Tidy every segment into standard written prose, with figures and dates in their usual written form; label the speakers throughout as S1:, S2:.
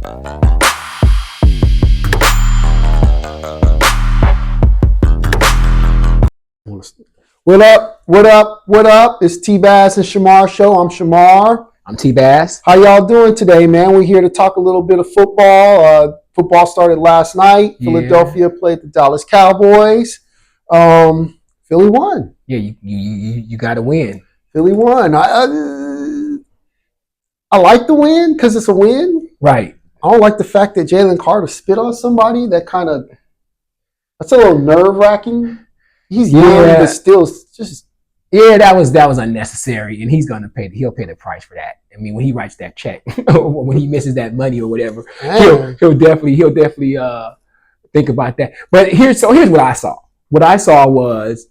S1: What up? What up? What up? It's T-Bass and Shamar show. I'm Shamar.
S2: I'm T-Bass.
S1: How y'all doing today, man? We're here to talk a little bit of football. Football started last night. Yeah. Philadelphia played the Dallas Cowboys. Philly won.
S2: Yeah, you got to win.
S1: Philly won. I like the win because it's a win.
S2: Right.
S1: I don't like the fact that Jalen Carter spit on somebody. That's a little nerve-wracking. He's young, but still just.
S2: Yeah, that was unnecessary, and he'll pay the price for that. I mean, when he writes that check, or when he misses that money or whatever, he'll definitely think about that. But here's what I saw. What I saw was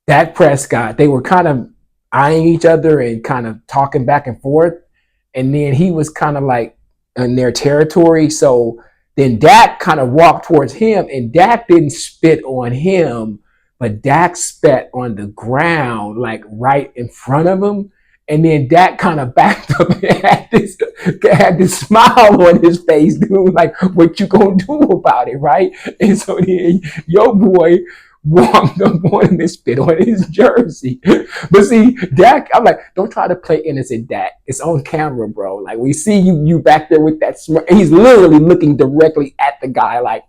S2: Dak Prescott. They were kind of eyeing each other and kind of talking back and forth, and then he was kind of like in their territory. So then Dak kind of walked towards him, and Dak didn't spit on him. But Dak spat on the ground, like right in front of him. And then Dak kind of backed up and had this smile on his face, dude, like, what you gonna do about it, right? And so then your boy walked up on him and spit on his jersey. But see, Dak, I'm like, don't try to play innocent Dak. It's on camera, bro. Like, we see you back there with that smirk. And he's literally looking directly at the guy like,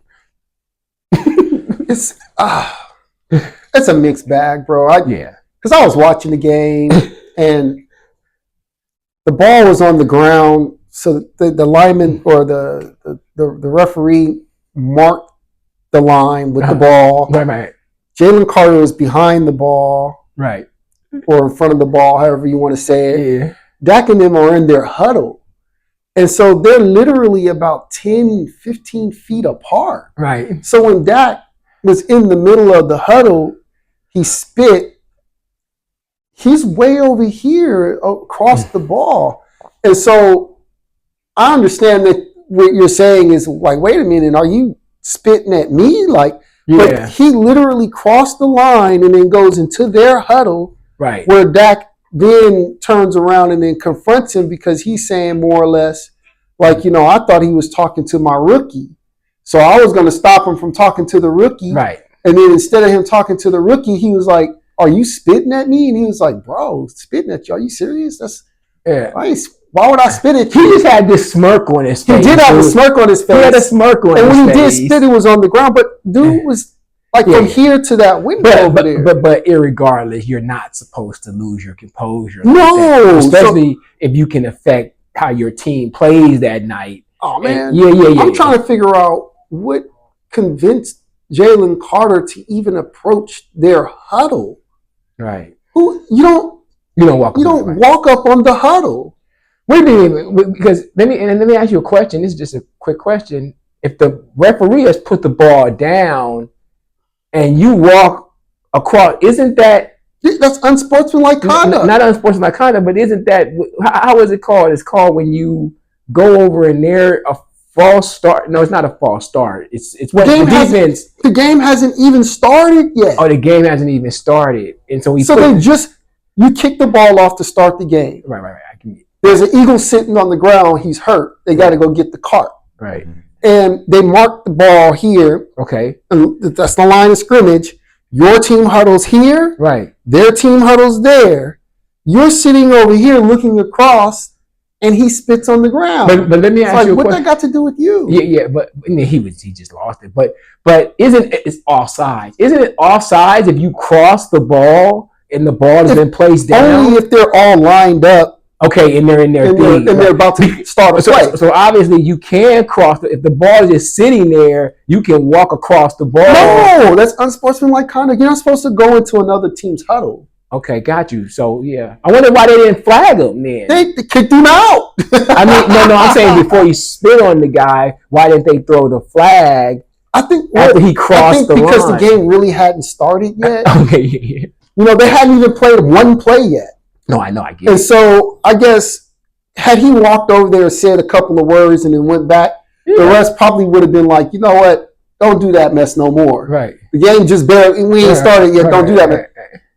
S1: it's a mixed bag, bro. Because I was watching the game and the ball was on the ground, so the lineman or the referee marked the line with the ball.
S2: Right.
S1: Jalen Carter was behind the ball,
S2: right,
S1: or in front of the ball, however you want to say it.
S2: Yeah.
S1: Dak and them are in their huddle, and so they're literally about 10, 15 feet apart.
S2: Right.
S1: So when Dak was in the middle of the huddle, he spit. He's way over here across the ball. And so I understand that what you're saying is like, wait a minute, are you spitting at me? Like, yeah. But he literally crossed the line and then goes into their huddle,
S2: right,
S1: where Dak then turns around and then confronts him because he's saying more or less like, I thought he was talking to my rookie. So I was going to stop him from talking to the rookie.
S2: Right.
S1: And then instead of him talking to the rookie, he was like, are you spitting at me? And he was like, bro, spitting at you. Are you serious? Why would I spit at you?
S2: He just had this smirk on his face.
S1: He did have a smirk on his face.
S2: He had a smirk on his face.
S1: And when he did spit, it was on the ground. But dude was like from here to that window over there.
S2: But irregardless, you're not supposed to lose your composure.
S1: No.
S2: Especially if you can affect how your team plays that night.
S1: Oh, man.
S2: Yeah.
S1: I'm trying to figure out what convinced Jalen Carter to even approach their huddle.
S2: Right.
S1: You don't walk up on the huddle.
S2: Wait a minute, because let me ask you a question. This is just a quick question. If the referee has put the ball down and you walk across, isn't that's
S1: unsportsmanlike conduct?
S2: Not unsportsmanlike conduct, but isn't that, how is it called? It's called when you go over and there a false start. No, it's not a false start. It's what the defense.
S1: The game hasn't even started yet.
S2: Oh, the game hasn't even started, and so
S1: you kick the ball off to start the game.
S2: Right.
S1: There's an eagle sitting on the ground. He's hurt. They got to go get the cart.
S2: Right.
S1: And they mark the ball here.
S2: Okay.
S1: And that's the line of scrimmage. Your team huddles here.
S2: Right.
S1: Their team huddles there. You're sitting over here looking across. And he spits on the ground.
S2: But let me ask you a question.
S1: What that got to do with you?
S2: Yeah, but he just lost it. But it's offsides? Isn't it offsides if you cross the ball and the ball has been placed down?
S1: Only if they're all lined up.
S2: Okay, and they're in their thing.
S1: And they're about to start a play.
S2: So obviously you can cross if the ball is just sitting there, you can walk across the ball.
S1: No, that's unsportsmanlike conduct. You're not supposed to go into another team's huddle.
S2: Okay, got you. So, yeah. I wonder why they didn't flag him then.
S1: They kicked him out.
S2: I mean, no, I'm saying before you spit on the guy, why didn't they throw the flag after he crossed the line?
S1: Because the game really hadn't started yet.
S2: Okay, yeah.
S1: They hadn't even played one play yet.
S2: No, I know, I get it.
S1: And so, I guess, had he walked over there and said a couple of words and then went back, the rest probably would have been like, you know what? Don't do that mess no more.
S2: Right.
S1: The game just barely, we ain't started yet. Don't do that mess.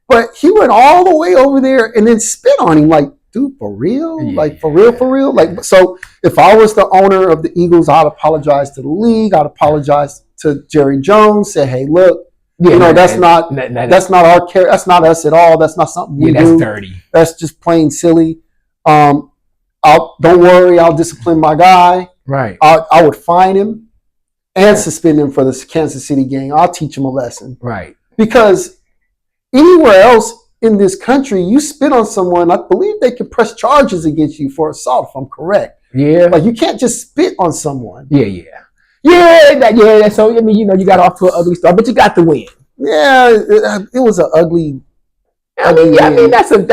S1: But he went all the way over there and then spit on him. Like, dude, for real?
S2: Yeah.
S1: Like, for real? Like, so if I was the owner of the Eagles, I'd apologize to the league. I'd apologize to Jerry Jones. Say, hey, look, that's not our care. That's not us at all. That's not something we do.
S2: That's dirty.
S1: That's just plain silly. Don't worry. I'll discipline my guy.
S2: Right.
S1: I would fine him and suspend him for the Kansas City game. I'll teach him a lesson.
S2: Right.
S1: Because anywhere else in this country, you spit on someone, I believe they can press charges against you for assault, if I'm correct.
S2: Yeah.
S1: Like, you can't just spit on someone.
S2: Yeah. So, I mean, you got off to an ugly start, but you got the win.
S1: Yeah, it was an ugly.
S2: I mean, that's it.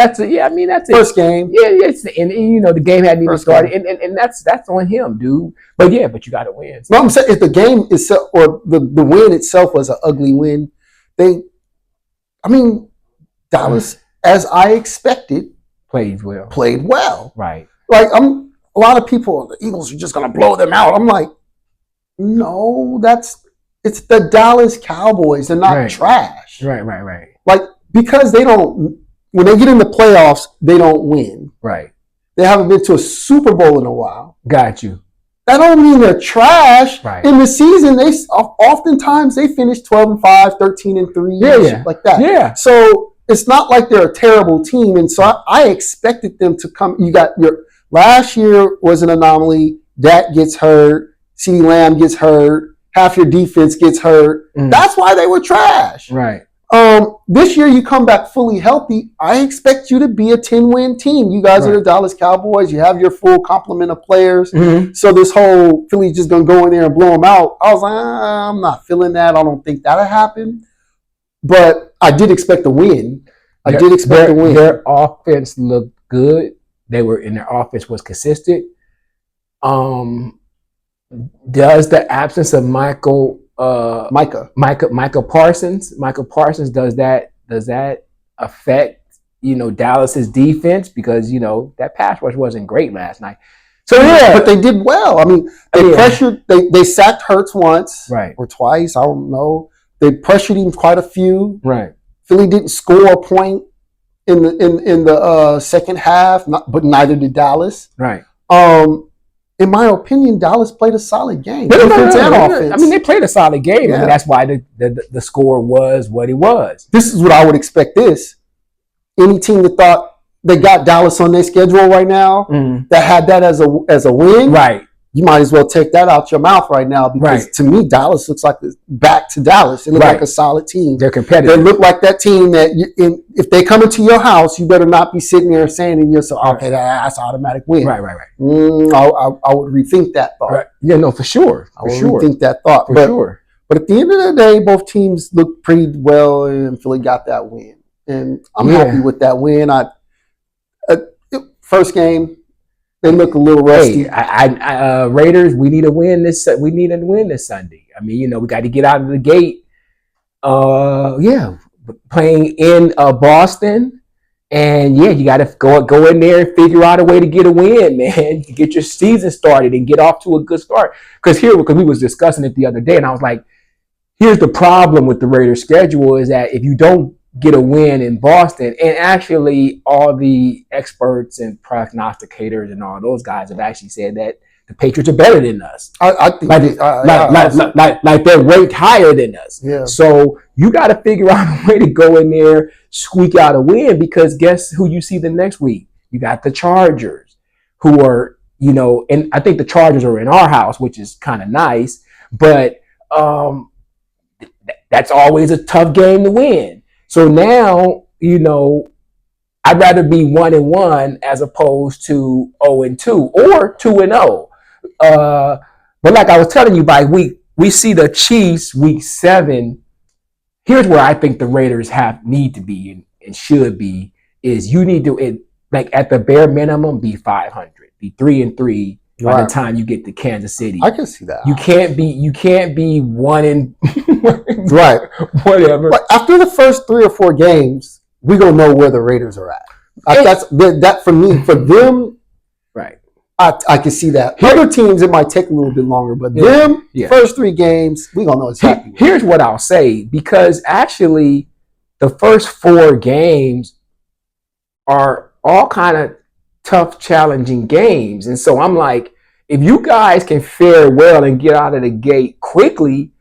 S1: First game.
S2: Yeah, and the game hadn't even started, and that's on him, dude. But you got to win.
S1: No, I'm saying if the game itself or the win itself was an ugly win, Dallas, as I expected, played well.
S2: Right.
S1: Like, a lot of people, the Eagles are just going to blow them out. I'm like, no, it's the Dallas Cowboys. They're not trash.
S2: Right.
S1: Like, because when they get in the playoffs, they don't win.
S2: Right.
S1: They haven't been to a Super Bowl in a while.
S2: Got you.
S1: That don't mean they're trash.
S2: Right.
S1: In the season, oftentimes they finish 12-5, 13-3, shit like that.
S2: Yeah.
S1: So it's not like they're a terrible team. And so I expected them to come. You got last year was an anomaly. Dak gets hurt. CeeDee Lamb gets hurt. Half your defense gets hurt. That's why they were trash.
S2: Right.
S1: This year you come back fully healthy. I expect you to be a 10-win team. You guys are the Dallas Cowboys. You have your full complement of players. Mm-hmm. So this whole Philly's just going to go in there and blow them out. I was like, I'm not feeling that. I don't think that'll happen. But I did expect a win.
S2: Their offense looked good. Their offense was consistent. Does the absence of Micah Parsons, does that affect Dallas's defense? Because that pass rush wasn't great last night. So
S1: but they did well. I mean, they pressured. They sacked Hurts once, or twice. I don't know. They pressured him quite a few.
S2: Right.
S1: Philly didn't score a point in the second half, but neither did Dallas.
S2: Right.
S1: In my opinion, Dallas played a solid game.
S2: No. I mean, they played a solid game. Yeah. I mean, that's why the score was what it was.
S1: This is what I would expect. Any team that thought they got Dallas on their schedule right now, that had that as a win,
S2: right?
S1: You might as well take that out your mouth right now, because to me, Dallas looks like back to Dallas. It looks like a solid team.
S2: They're competitive.
S1: They look like that team that if they come into your house, you better not be sitting there saying to yourself, okay, that's an automatic win.
S2: Right.
S1: I would rethink that thought.
S2: Right. Yeah, no, for sure.
S1: I would rethink that thought.
S2: For sure.
S1: But at the end of the day, both teams looked pretty well, and Philly got that win. And I'm happy with that win. First game, they look a little rusty.
S2: Hey, Raiders, we need a win this Sunday. I mean, we got to get out of the gate. Playing in Boston, and you got to go in there and figure out a way to get a win, man. To get your season started and get off to a good start. Because we was discussing it the other day, and I was like, here's the problem with the Raiders' schedule is that if you don't get a win in Boston, and actually all the experts and prognosticators and all those guys have actually said that the Patriots are better than us. I think like they're ranked higher than us.
S1: Yeah.
S2: So you got to figure out a way to go in there, squeak out a win, because guess who you see the next week? You got the Chargers, who are, and I think the Chargers are in our house, which is kind of nice, but that's always a tough game to win. So now, I'd rather be 1-1 as opposed to 0-2 or 2-0. But like I was telling you, we see the Chiefs week 7. Here's where I think the Raiders need to be and should be is you need to at the bare minimum be 500, be 3-3 by the time you get to Kansas City.
S1: I can see that.
S2: You can't be 1
S1: right,
S2: whatever.
S1: But after the first 3 or 4 games, we're gonna know where the Raiders are at. That for me, for them,
S2: right?
S1: I can see that. Other teams, it might take a little bit longer, but first 3 games, we're gonna know exactly.
S2: Here's what I'll say, because actually, the first 4 games are all kind of tough, challenging games. And so I'm like, if you guys can fare well and get out of the gate quickly,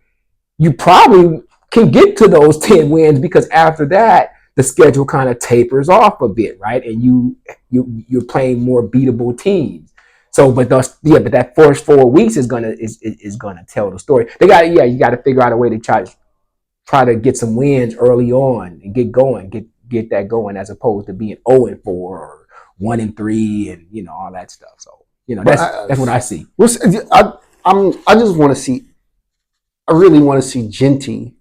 S2: you probably can get to those 10 wins, because after that, the schedule kind of tapers off a bit, right? And you're playing more beatable teams. So, but that first 4 weeks is gonna tell the story. You got to figure out a way to try to get some wins early on and get going, get that going, as opposed to being 0-4 or 1-3 and all that stuff. So that's what I see.
S1: I just want to see. I really want to see Genty.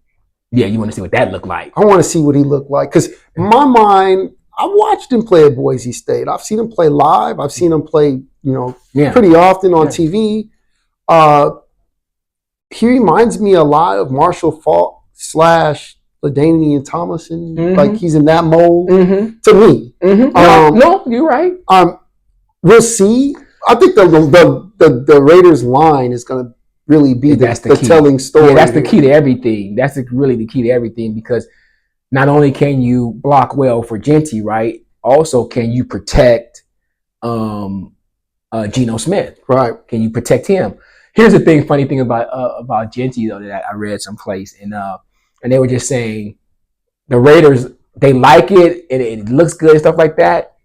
S2: Yeah, you want to see what that looked like.
S1: I want to see what he looked like, because in my mind, I watched him play at Boise State. I've seen him play live. I've seen him play, pretty often on TV. He reminds me a lot of Marshall Faulk / LaDainian Tomlinson.
S2: Mm-hmm.
S1: Like he's in that mold to me.
S2: Mm-hmm. No, you're right.
S1: We'll see. I think the Raiders line is going to really be the telling story.
S2: Yeah, that's the key to everything. That's really the key to everything, because not only can you block well for Genty, right? Also, can you protect Geno Smith?
S1: Right. Can
S2: you protect him? Here's the funny thing about Genty, though, that I read someplace, and they were just saying the Raiders, they like it and it looks good and stuff like that,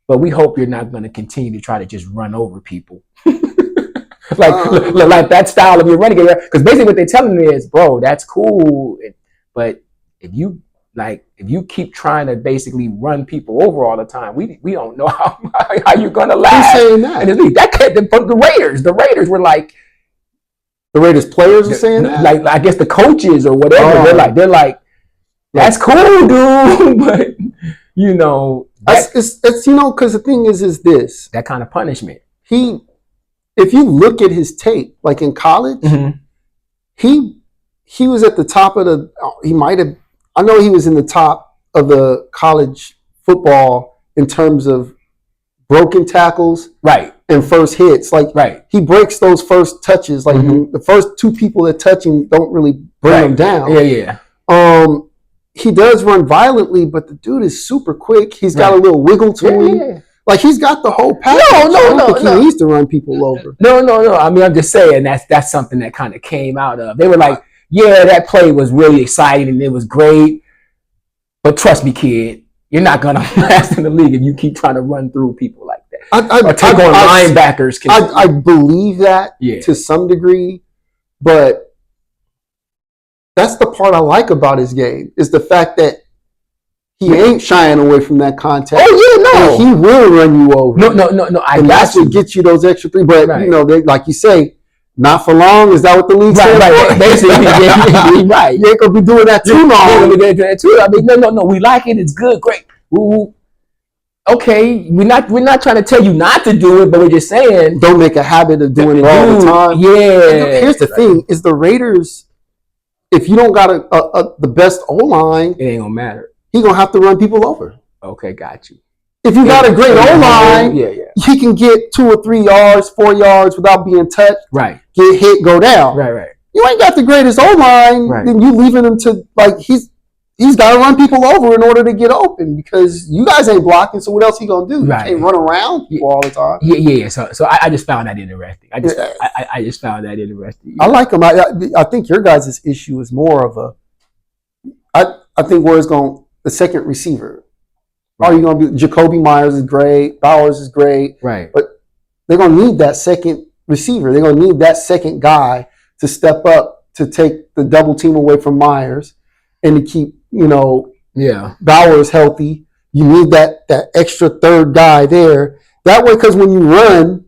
S2: but we hope you're not going to continue to try to just run over people. like that style of your running game, because basically what they're telling me is, bro, that's cool, but if you keep trying to basically run people over all the time, we don't know how you're gonna last.
S1: Who's saying that?
S2: And the Raiders were like,
S1: the Raiders players are saying that.
S2: Like I guess the coaches or whatever, they're like, that's cool, dude, but
S1: it's because the thing is this,
S2: that kind of punishment.
S1: If you look at his tape, like in college, he was at the top of I know he was in the top of the college football in terms of broken tackles,
S2: right,
S1: and first hits. Like,
S2: right,
S1: he breaks those first touches. Like the first two people that touch him don't really bring him down.
S2: Yeah.
S1: He does run violently, but the dude is super quick. He's got a little wiggle to him. Yeah. Like, he's got the whole package. No. He needs to run people over.
S2: No. I mean, I'm just saying that's something that kind of came out of. They were like, yeah, that play was really exciting and it was great, but trust me, kid, you're not gonna last in the league if you keep trying to run through people like that. Or take on linebackers.
S1: I believe that to some degree, but that's the part I like about his game, is the fact that he ain't shying away from that contact.
S2: Oh, yeah, no.
S1: He will run you over.
S2: No.
S1: That's what gets you those extra 3. But, they, like you say, not for long. Is that what the league says?
S2: Right. Basically, right.
S1: You ain't going to be doing that too long.
S2: I mean, no. We like it. It's good. Great. Ooh. Okay. We're not trying to tell you not to do it, but we're just saying,
S1: don't make a habit of doing it all the time.
S2: Yeah.
S1: Here's the thing, is the Raiders, if you don't got the best O-line,
S2: it ain't going to matter.
S1: He's going to have to run people over.
S2: Okay, got you.
S1: If you got a great O-line, he can get 2 or 3 yards, 4 yards without being touched.
S2: Right.
S1: Get hit, go down.
S2: Right.
S1: You ain't got the greatest O-line, then you leaving him to, like, he's got to run people over in order to get open, because you guys ain't blocking, so what else he going to do?
S2: Right.
S1: You can't run around people all the time.
S2: Yeah. So I just found that interesting. I just found that interesting.
S1: I like him. I think your guys' issue is more of I think where it's going, the second receiver. Are you going to be Jacoby Myers is great, Bowers is great,
S2: right?
S1: But they're going to need that second receiver. They're going to need that second guy to step up to take the double team away from Myers and to keep Bowers healthy. You need that extra third guy there. That way, because when you run,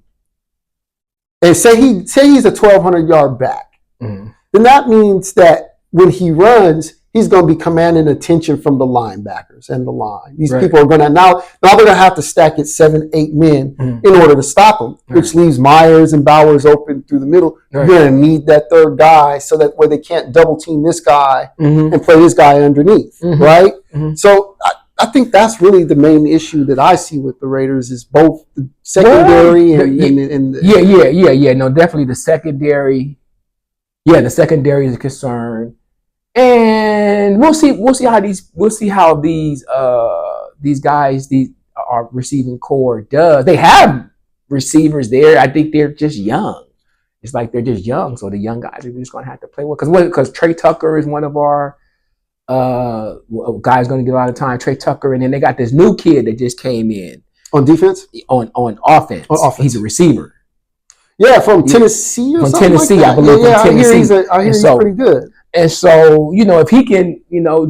S1: and say he's a 1,200-yard back, then that means that when he runs, he's going to be commanding attention from the linebackers and the line. These people are going to now they're going to have to stack it 7, 8 men in order to stop him, which leaves Myers and Bowers open through the middle. You're going to need that third guy so that way they can't double team this guy and play this guy underneath, right? So I think that's really the main issue that I see with the Raiders, is both the secondary and
S2: the No, definitely the secondary. Yeah, the secondary is a concern. And we'll see how these guys our receiving core does. They have receivers there. I think they're just young. It's like they're just young, so the young guys are just going to have to play well. Because Trey Tucker is one of our guys going to get a lot of time. Trey Tucker, and then they got this new kid that just came in
S1: on defense,
S2: on offense. He's a receiver.
S1: Yeah, from Tennessee or
S2: from
S1: something
S2: Tennessee,
S1: like that.
S2: I believe.
S1: Yeah,
S2: from Tennessee.
S1: I hear he's pretty good.
S2: And so, if he can,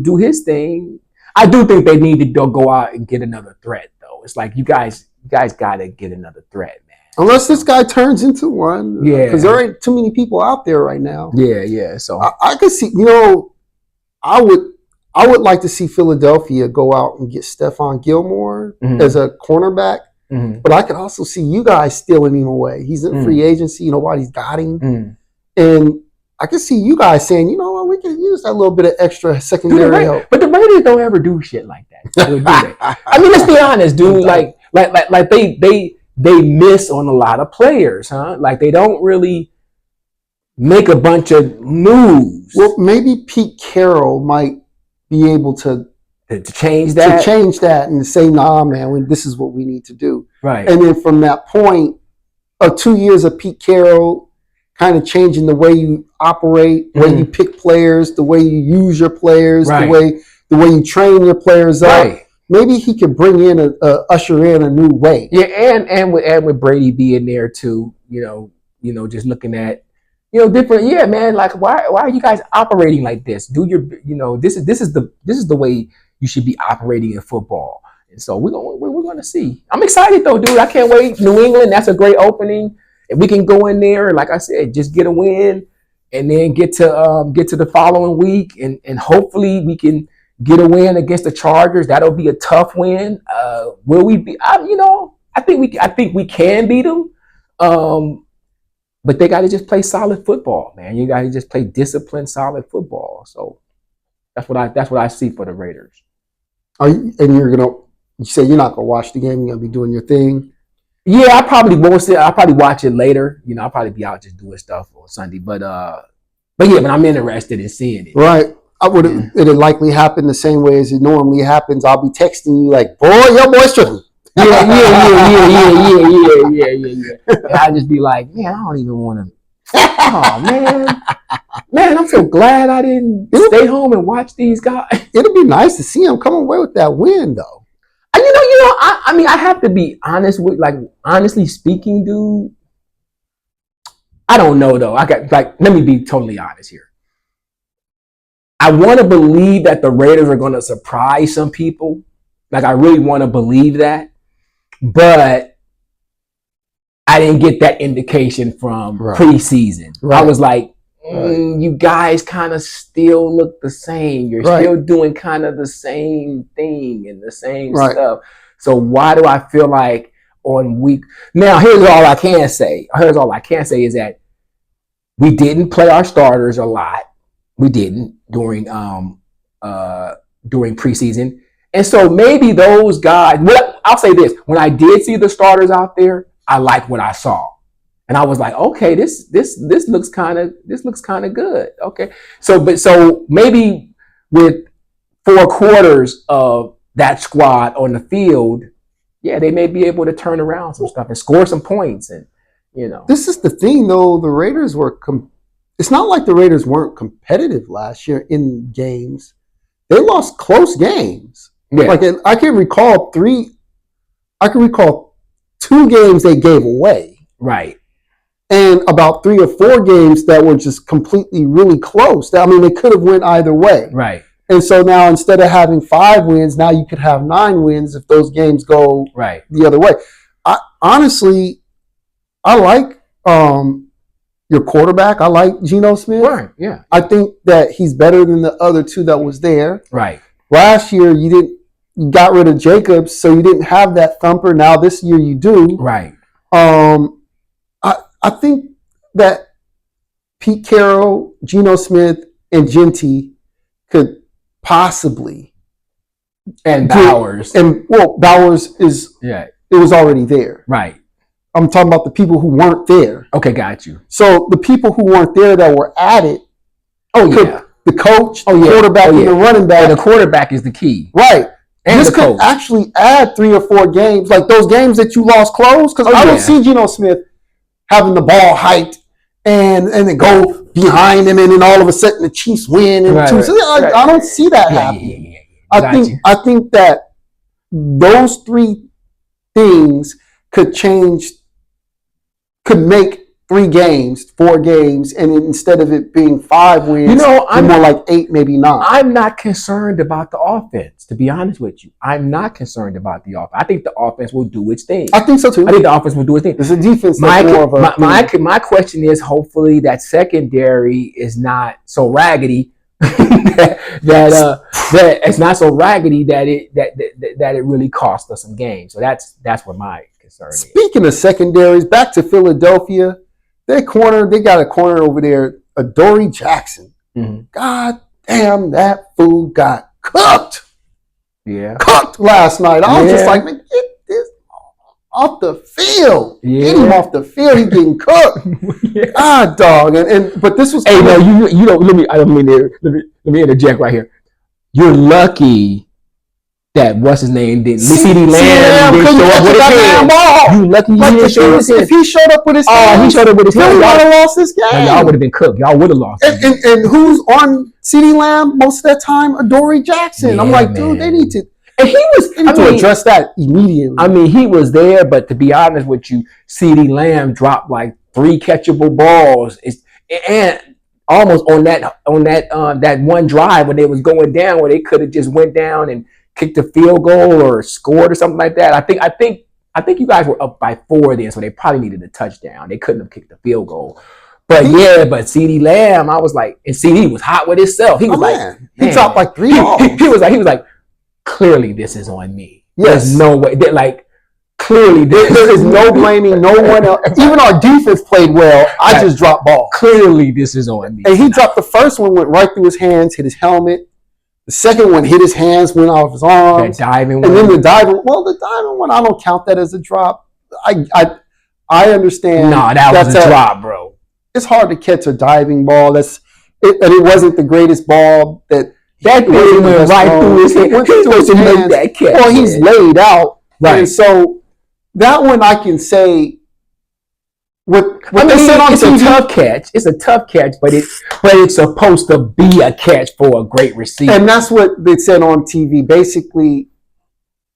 S2: do his thing, I do think they need to go out and get another threat, though. It's like you guys got to get another threat, man.
S1: Unless this guy turns into one,
S2: yeah,
S1: because there ain't too many people out there right now.
S2: Yeah. So
S1: I could see, I would like to see Philadelphia go out and get Stephon Gilmore as a cornerback. But I could also see you guys stealing him away. He's in free agency. Nobody's got him. And I can see you guys saying, you know what, we can use that little bit of extra secondary help.
S2: But the Raiders don't ever do shit like that. Do they? I mean, let's be honest, dude. Like they miss on a lot of players, huh? Like they don't really make a bunch of moves.
S1: Well, maybe Pete Carroll might be able to
S2: change that.
S1: To change that and say, nah, man, this is what we need to do.
S2: Right.
S1: And then from that point, 2 years of Pete Carroll kind of changing the way you operate, the way you pick players, the way you use your players, the way you train your players up. Right. Maybe he could bring in usher in a new way.
S2: Yeah, and with Brady being there too, just looking at different. Yeah, man, like why are you guys operating like this? Do your this is the way you should be operating in football. And so we're going to see. I'm excited though, dude. I can't wait. New England, that's a great opening. If we can go in there, like I said, just get a win, and then get to the following week, and hopefully we can get a win against the Chargers. That'll be a tough win. Will we be? I think we can beat them. But they got to just play solid football, man. You got to just play disciplined, solid football. So that's what I see for the Raiders.
S1: You say you're not gonna watch the game. You're gonna be doing your thing.
S2: Yeah, I probably won't see. I'll probably watch it later. I'll probably be out just doing stuff on Sunday. But I'm interested in seeing it.
S1: Right. It'll likely happen the same way as it normally happens. I'll be texting you like, boy, your boy's tripping.
S2: Yeah. And I just be like, man, I don't even want to. Oh man, I'm so glad I didn't stay home and watch these guys.
S1: It'll be nice to see them come away with that win, though.
S2: I mean, I have to be honest with, like, honestly speaking, dude. I don't know though. Let me be totally honest here. I want to believe that the Raiders are going to surprise some people. Like, I really want to believe that. But I didn't get that indication from preseason. Right. I was like, you guys kind of still look the same. You're still doing kind of the same thing and the same stuff. So why do I feel like on week... Now, here's all I can say. Is that we didn't play our starters a lot. We didn't during preseason. And so maybe those guys... Well, I'll say this. When I did see the starters out there, I liked what I saw. And I was like, okay, this looks kind of good. Okay. So maybe with 4 quarters of that squad on the field, yeah, they may be able to turn around some stuff and score some points. And
S1: this is the thing, though. The Raiders were. It's not like the Raiders weren't competitive last year in games. They lost close games. Yeah. Like I can recall 2 games they gave away.
S2: Right.
S1: And about 3 or 4 games that were just completely really close. I mean, they could have went either way.
S2: Right.
S1: And so now instead of having 5 wins, now you could have 9 wins if those games go the other way. Honestly, I like your quarterback. I like Geno Smith.
S2: Right. Yeah.
S1: I think that he's better than the other 2 that was there.
S2: Right.
S1: Last year you got rid of Jacobs, so you didn't have that thumper. Now this year you do.
S2: Right.
S1: I think that Pete Carroll, Geno Smith, and Genty could possibly,
S2: and Bowers,
S1: Bowers is it was already there.
S2: Right.
S1: I'm talking about the people who weren't there.
S2: Okay, got you.
S1: So the people who weren't there that were added. The coach, the quarterback, and the running back.
S2: And the quarterback is the key.
S1: Right.
S2: And
S1: this
S2: the
S1: could
S2: coach.
S1: actually add 3 or 4 games, like those games that you lost close. Because I don't see Geno Smith having the ball hyped and then go behind him, and then all of a sudden the Chiefs win. And I don't see that happening. I think that those 3 things could make 3 games, 4 games, and instead of it being 5 wins, I'm more like 8, maybe 9.
S2: I'm not concerned about the offense, to be honest with you. I'm not concerned about the offense. I think the offense will do its thing.
S1: I think so too.
S2: I think the offense will do its thing.
S1: It's a defense.
S2: My question is, hopefully that secondary is not so raggedy that it's not so raggedy that it really cost us some games. So that's what my concern is.
S1: Speaking of secondaries, back to Philadelphia. They got a corner over there, Adoree Jackson.
S2: Mm-hmm.
S1: God damn, that fool got cooked.
S2: Yeah.
S1: Cooked last night. I was just like, man, get this off the field.
S2: Yeah.
S1: Get him off the field. He getting cooked. God, dog. But this was.
S2: Hey, no, you don't. Let me interject right here. You're lucky that what's his name didn't. CeeDee Lamb didn't show up with his hand. You lucky he didn't show up with his hand.
S1: If he showed up with his hand,
S2: he showed up with his hand.
S1: Y'all would have lost this game.
S2: No, y'all would have been cooked. Y'all would have lost.
S1: And who's on CeeDee Lamb most of that time? Adoree Jackson. I'm like, dude, they need to. And he was. to address that immediately.
S2: I mean, he was there, but to be honest with you, CeeDee Lamb dropped like 3 catchable balls. And almost on that one drive when they was going down, where they could have just went down and kicked a field goal or scored or something like that. I think you guys were up by 4 then, so they probably needed a touchdown. They couldn't have kicked a field goal. But but CeeDee Lamb, I was like, and CeeDee was hot with himself. He was
S1: he dropped like 3 balls.
S2: He was like, clearly this is on me.
S1: Yes.
S2: There's no way. Clearly
S1: there is no blaming no one else. Even our defense played well. I just dropped balls.
S2: Clearly this is on me.
S1: And he dropped the first one, went right through his hands, hit his helmet. The second one hit his hands, went off his arms.
S2: That diving one.
S1: And then the diving one, I don't count that as a drop. I understand.
S2: No, that was a drop, bro.
S1: It's hard to catch a diving ball. And it wasn't the greatest ball that
S2: thing went right through his hand. He was to make that catch.
S1: Well, he's laid out. Right. And so that one I can say
S2: it's a tough catch. It's a tough catch, but it's supposed to be a catch for a great receiver.
S1: And that's what they said on TV. Basically,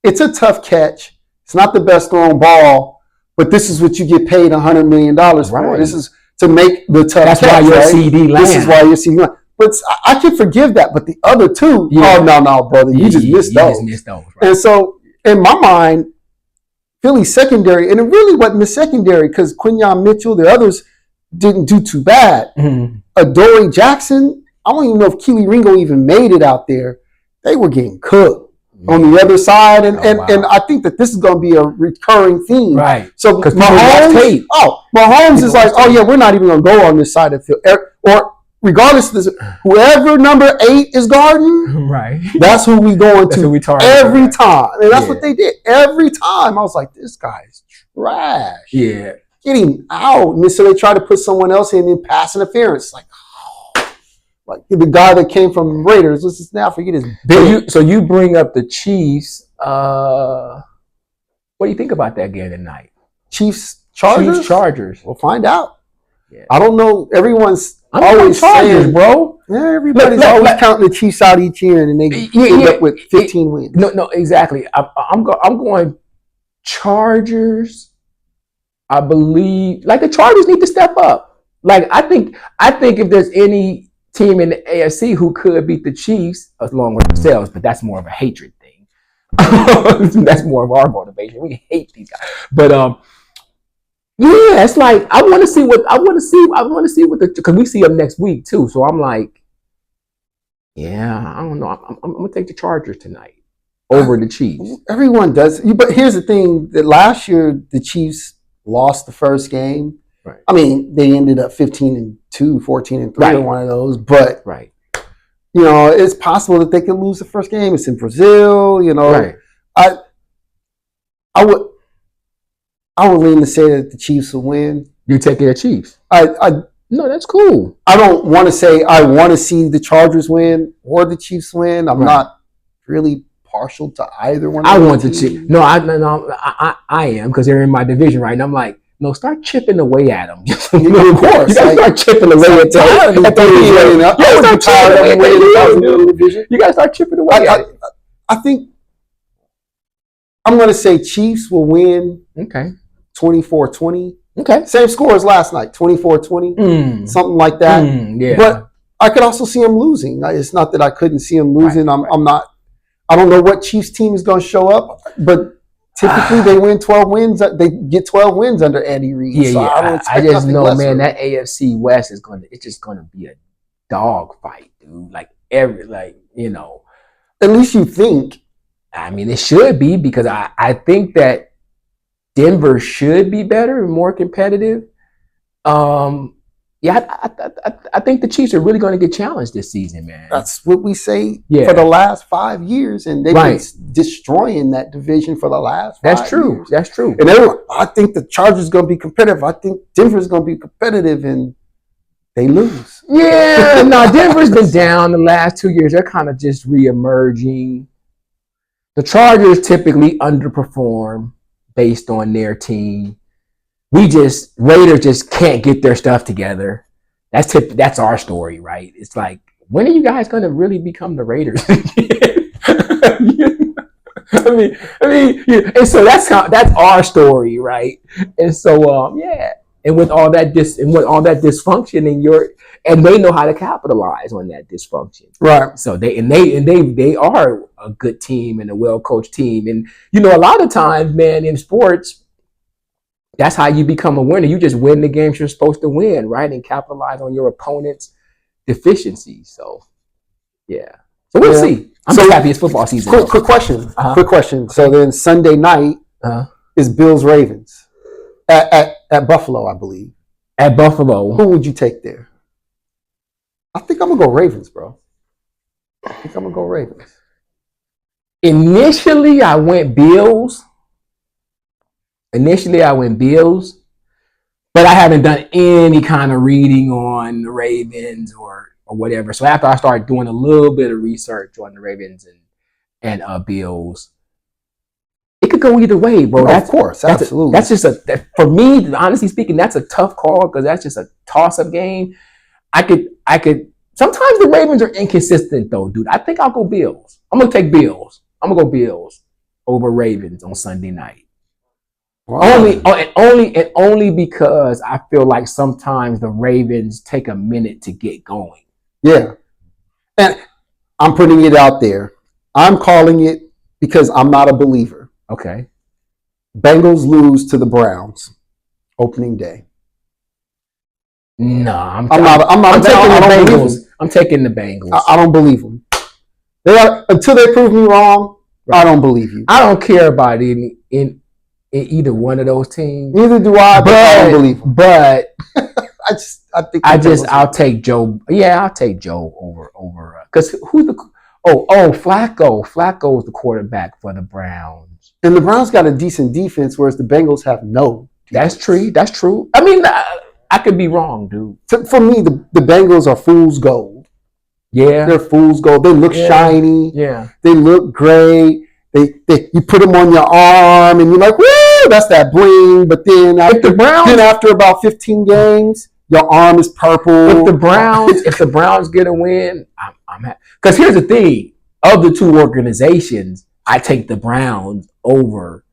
S1: it's a tough catch. It's not the best thrown ball, but this is what you get paid $100 million for. Right. This is to make the tough catch.
S2: That's why you're CeeDee Lamb.
S1: This is why you're CeeDee Lamb. But I can forgive that. But the other two, oh, no, brother. You just missed those.
S2: Right.
S1: And so, in my mind, Philly's secondary, and it really wasn't the secondary because Quinyon Mitchell, the others didn't do too bad.
S2: Mm-hmm.
S1: Adoree Jackson, I don't even know if Keely Ringo even made it out there. They were getting cooked on the other side, and I think that this is going to be a recurring theme.
S2: Right.
S1: So Mahomes is like, oh yeah, we're not even going to go on this side of the field, or regardless of this, whoever number 8 is guarding,
S2: right?
S1: That's who we going to every time, and that's what they did every time. I was like, this guy's trash.
S2: Yeah,
S1: get him out. And so they try to put someone else in and pass interference. Like the guy that came from Raiders. Let's just now forget his.
S2: So you bring up the Chiefs. What do you think about that game tonight?
S1: Chiefs Chargers. We'll find out.
S2: Yeah.
S1: I don't know. Everyone's always
S2: Chargers,
S1: saying,
S2: bro.
S1: Yeah, everybody's always counting the Chiefs out each year, and then they end up with 15 wins.
S2: No, exactly. I'm going Chargers. I believe the Chargers need to step up. I think if there's any team in the AFC who could beat the Chiefs, along with themselves, but that's more of a hatred thing. That's more of our motivation. We hate these guys, but yeah, it's like I want to see what because we see them next week too. So I'm like, yeah, I don't know. I'm gonna take the Chargers tonight over the Chiefs.
S1: Everyone does, but here's the thing: that last year the Chiefs lost the first game.
S2: Right.
S1: I mean, they ended up 15-2, 14-3, or one of those. But
S2: right.
S1: It's possible that they could lose the first game. It's in Brazil.
S2: Right.
S1: I would lean to say that the Chiefs will win.
S2: You're taking the Chiefs. No, that's cool.
S1: I don't want to say I want to see the Chargers win or the Chiefs win. I'm not really partial to either one.
S2: I want the Chiefs. No, I am because they're in my division, right? And I'm like, no, start chipping away at them.
S1: Of course,
S2: you gotta start chipping away at them. You gotta start chipping away at it.
S1: I think I'm going to say Chiefs will win.
S2: Okay.
S1: 24-20.
S2: Okay.
S1: Same score as last night, 24-20, something like that.
S2: Yeah.
S1: But I could also see them losing. It's not that I couldn't see them losing.
S2: Right.
S1: I'm not. I don't know what Chiefs team is going to show up, but typically they win 12 wins. They get 12 wins under Andy Reid.
S2: Yeah,
S1: so
S2: yeah. I just know, man, that AFC West is just going to be a dog fight, dude.
S1: At least you think.
S2: I mean, it should be because I think that Denver should be better and more competitive. I think the Chiefs are really going to get challenged this season, man.
S1: That's what we say for the last 5 years, and they've been destroying that division for the last 5 years.
S2: That's true.
S1: And I think the Chargers are going to be competitive. I think Denver's going to be competitive, and they lose.
S2: Yeah, no, Denver's been down the last 2 years. They're kind of just re-emerging. The Chargers typically underperform based on their team. Raiders just can't get their stuff together. That's our story, right? It's like, when are you guys going to really become the Raiders? And so that's our story, right? And so and with all that dysfunction and they know how to capitalize on that dysfunction,
S1: right?
S2: So they are a good team and a well-coached team, and a lot of times, man, in sports, that's how you become a winner. You just win the games you're supposed to win, right, and capitalize on your opponent's deficiencies. So, yeah. So we'll see. I'm so happy it's football season.
S1: Quick question. Quick question. So then Sunday night is Bills Ravens at Buffalo, I believe.
S2: At Buffalo,
S1: who would you take there? I think I'm gonna go Ravens, bro. I think I'm gonna go Ravens.
S2: Initially, I went Bills. But I haven't done any kind of reading on the Ravens or whatever. So after I started doing a little bit of research on the Ravens and Bills, it could go either way, bro.
S1: Of course, absolutely.
S2: That's just for me, honestly speaking, that's a tough call because that's just a toss-up game. I could. Sometimes the Ravens are inconsistent, though, dude. I think I'll go Bills. I'm gonna take Bills. I'm gonna go Bills over Ravens on Sunday night. Wow. Only because I feel like sometimes the Ravens take a minute to get going.
S1: Yeah, and I'm putting it out there. I'm calling it because I'm not a believer.
S2: Okay.
S1: Bengals lose to the Browns opening day.
S2: No, I'm
S1: taking the Bengals.
S2: I'm taking the Bengals.
S1: I don't believe them. Until they prove me wrong. Right. I don't believe you.
S2: I don't care about in either one of those teams.
S1: Neither do I. But I don't believe them.
S2: But
S1: I'll
S2: take Joe. Yeah, I'll take Joe over because who's the Flacco. Flacco is the quarterback for the Browns,
S1: and the Browns got a decent defense, whereas the Bengals have no defense.
S2: That's true. I mean, I could be wrong, dude.
S1: For me, the Bengals are fool's gold.
S2: Yeah,
S1: they're fool's gold. They look shiny.
S2: Yeah,
S1: they look great. You put them on your arm, and you're like, woo, that's that bling. But then after about 15 games, your arm is purple.
S2: If the Browns get a win, I'm happy. Because here's the thing: of the two organizations, I take the Browns over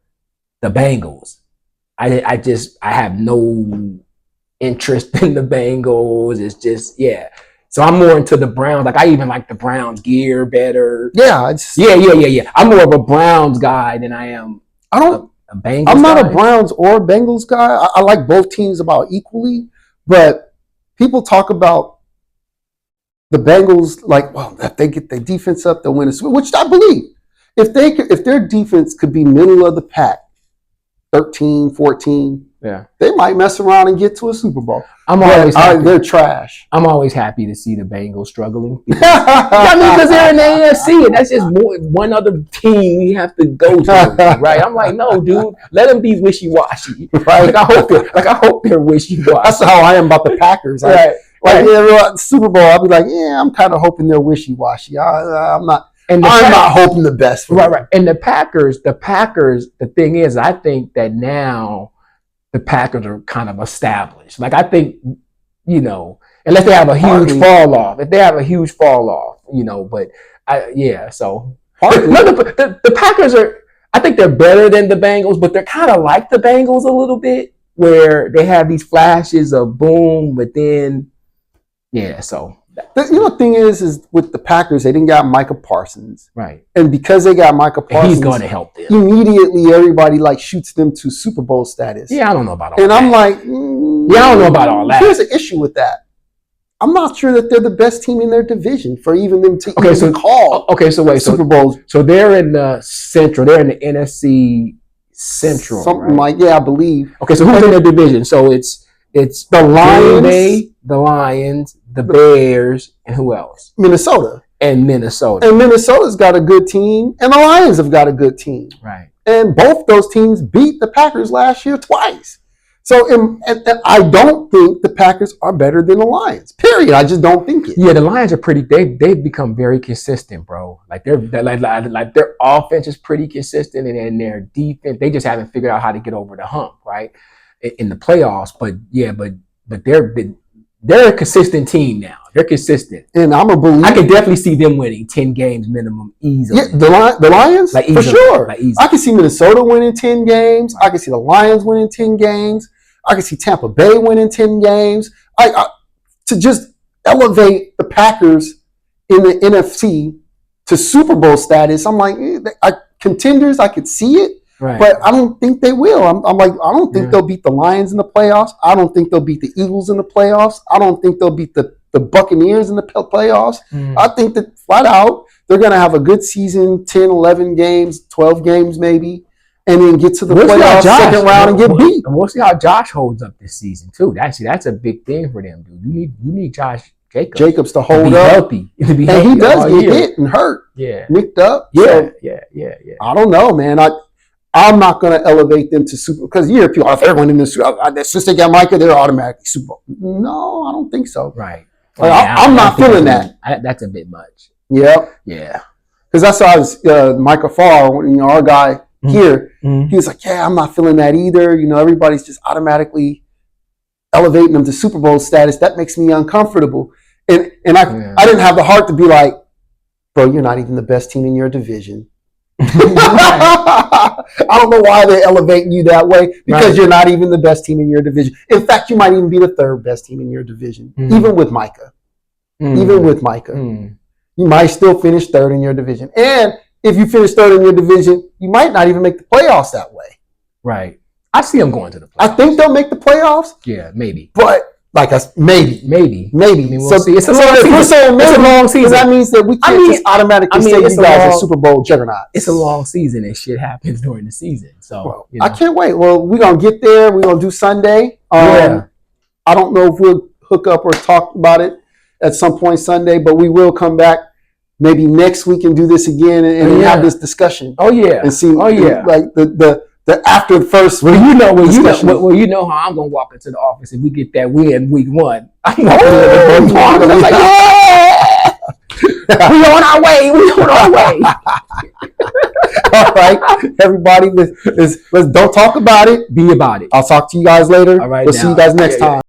S2: the Bengals. I have no interest in the Bengals. It's just So I'm more into the Browns. Like I even like the Browns gear better.
S1: Yeah.
S2: I'm more of a Browns guy than I am a Bengals
S1: I'm not
S2: guy.
S1: a Browns or Bengals guy. I like both teams about equally, but people talk about the Bengals like, well, if they get their defense up, they'll win a Super Bowl, which I believe. If their defense could be middle of the pack, 13, 14, they might mess around and get to a Super Bowl. They're trash.
S2: I'm always happy to see the Bengals struggling. Because they're in the AFC, and that's just one other team we have to go to, right? I'm like, no, dude, let them be wishy-washy, right? I hope they're wishy-washy.
S1: That's how I am about the Packers. Super Bowl, I'll be like, I'm kind of hoping they're wishy-washy. I'm not. I'm not hoping the best for
S2: right,
S1: them.
S2: right. And the Packers, the thing is, I think that now the Packers are kind of established. Like, I think, unless they have a huge fall off. If they have a huge fall off, but so the Packers are, I think they're better than the Bengals, but they're kind of like the Bengals a little bit, where they have these flashes of boom, but then, so.
S1: The thing is with the Packers, they didn't got Micah Parsons.
S2: Right.
S1: And because they got Micah Parsons,
S2: he's going to help them.
S1: Immediately, everybody shoots them to Super Bowl status.
S2: Yeah, I don't know about all that.
S1: And I'm like,
S2: I don't know about all that.
S1: Here's an issue with that. I'm not sure that they're the best team in their division for even them to call.
S2: Okay, so wait,
S1: Super Bowls.
S2: So they're in the Central. They're in the NFC Central.
S1: Something
S2: right?
S1: I believe.
S2: Okay, so who's in their division? So it's
S1: the Lions,
S2: the Lions, the Bears, and who else?
S1: Minnesota.
S2: And Minnesota.
S1: And Minnesota's got a good team, and the Lions have got a good team.
S2: Right.
S1: And both those teams beat the Packers last year twice. So and I don't think the Packers are better than the Lions. Period. I just don't think it.
S2: Yeah, the Lions are pretty. They've become very consistent, bro. Like they're like their offense is pretty consistent, and their defense, they just haven't figured out how to get over the hump, right, in the playoffs. But they're a consistent team now. They're consistent,
S1: and I'm a believer.
S2: I can definitely see them winning 10 games minimum easily.
S1: Yeah, the Lions,
S2: like
S1: for sure.
S2: Like easily.
S1: I can see Minnesota winning 10 games. I can see the Lions winning 10 games. I can see Tampa Bay winning 10 games. To just elevate the Packers in the NFC to Super Bowl status, I'm like, contenders, I could see it,
S2: right.
S1: But I don't think they will. I'm like, I don't think they'll beat the Lions in the playoffs. I don't think they'll beat the Eagles in the playoffs. I don't think they'll beat the Buccaneers in the playoffs. I think that flat out, they're going to have a good season, 10, 11 games, 12 games maybe, and then get to the playoffs second round and get beat.
S2: And we'll see how Josh holds up this season too. That's a big thing for them, dude. You need Josh Jacobs
S1: to hold up,
S2: healthy, to be
S1: and
S2: healthy.
S1: He does get hit and hurt, nicked up.
S2: Yeah.
S1: I don't know, man. I'm not going to elevate them to Super, because you hear people, if they're winning this, since they got Micah, they're automatically Super Bowl. No, I don't think so.
S2: Right.
S1: I'm not feeling that.
S2: That's a bit much.
S1: Yeah. Because that's how I was, Micah Farr, our guy here, he was like, I'm not feeling that either. Everybody's just automatically elevating them to Super Bowl status. That makes me uncomfortable. And I didn't have the heart to be like, bro, you're not even the best team in your division. I don't know why they're elevating you that way, because you're not even the best team in your division. In fact, you might even be the third best team in your division, even with Micah. You might still finish third in your division. And if you finish third in your division, you might not even make the playoffs that way.
S2: Right. I see them going to the playoffs.
S1: I think they'll make the playoffs.
S2: Yeah, maybe.
S1: But maybe.
S2: I mean, we'll see. It's a long season.
S1: That means that we can't just automatically say you guys are Super Bowl juggernauts.
S2: It's a long season, and shit happens during the season. So
S1: I can't wait. Well, we're gonna get there. We're gonna do Sunday. I don't know if we'll hook up or talk about it at some point Sunday, but we will come back maybe next week and do this again and have this discussion. And see. Like the after the first.
S2: You know how I'm gonna walk into the office and we get that win week 1. I'm like, yeah, we on our way.
S1: All right, everybody, let's don't talk about it.
S2: Be about it.
S1: I'll talk to you guys later.
S2: All right,
S1: we'll see you guys next time.